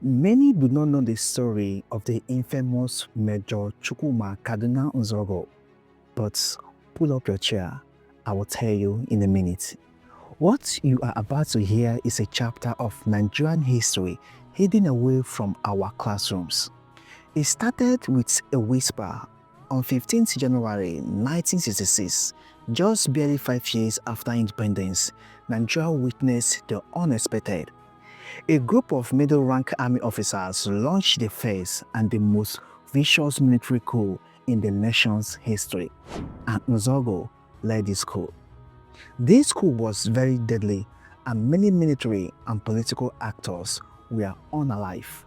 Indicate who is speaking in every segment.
Speaker 1: Many do not know the story of the infamous Major Kaduna Nzeogwu, but pull up your chair, I will tell you in a minute. What you are about to hear is a chapter of Nigerian history hidden away from our classrooms. It started with a whisper. On 15th January 1966, just barely 5 years after independence, Nigeria witnessed the unexpected. A group of middle-rank army officers launched the first and the most vicious military coup in the nation's history, and Nzeogwu led this coup. This coup was very deadly, and many military and political actors were unalive.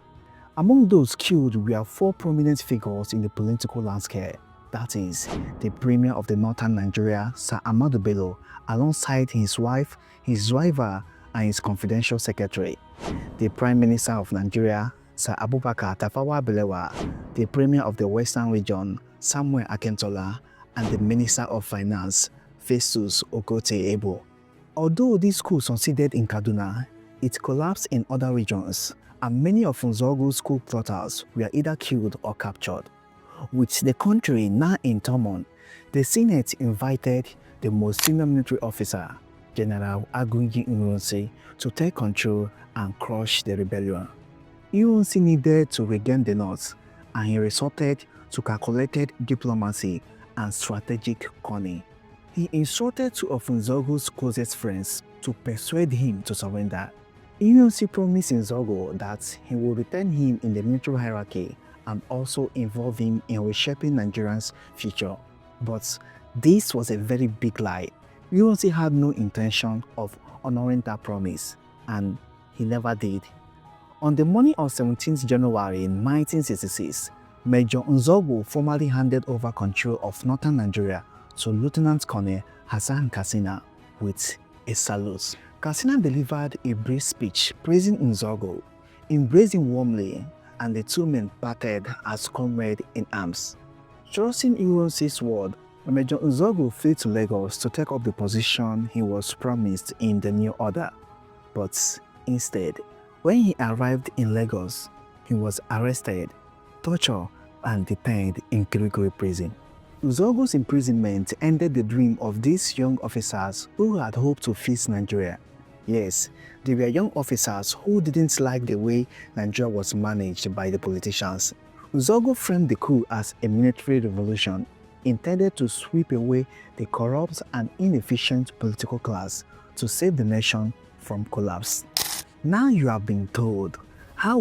Speaker 1: Among those killed were four prominent figures in the political landscape. That is, the Premier of the Northern Nigeria, Sir Ahmadu Bello, alongside his wife, his driver, and his confidential secretary. The Prime Minister of Nigeria, Sir Abubakar Tafawa Balewa, the Premier of the Western Region, Samuel Akintola, and the Minister of Finance, Festus Okotie-Eboh. Although this coup succeeded in Kaduna, it collapsed in other regions, and many of Nzeogwu's coup plotters were either killed or captured. With the country now in turmoil, the Senate invited the most senior military officer, General Agunyi Ironsi, to take control and crush the rebellion. Ironsi needed to regain the north, and he resorted to calculated diplomacy and strategic cunning. He instructed two of Nzeogwu's closest friends to persuade him to surrender. Ironsi promised Nzeogwu that he would retain him in the military hierarchy and also involve him in reshaping Nigeria's future. But this was a very big lie. Ironsi had no intention of honoring that promise, and he never did. On the morning of 17th January 1966, Major Nzeogwu formally handed over control of northern Nigeria to Lieutenant Colonel Hassan Katsina with a salute. Katsina delivered a brief speech praising Nzeogwu, embraced him warmly, and the two men parted as comrades in arms. Trusting Ironsi's word, Major Nzeogwu flew to Lagos to take up the position he was promised in the new order. But instead, when he arrived in Lagos, he was arrested, tortured, and detained in Kirikiri prison. Nzeogwu's imprisonment ended the dream of these young officers who had hoped to fix Nigeria. Yes, they were young officers who didn't like the way Nigeria was managed by the politicians. Nzeogwu framed the coup as a military revolution intended to sweep away the corrupt and inefficient political class to save the nation from collapse. Now you have been told how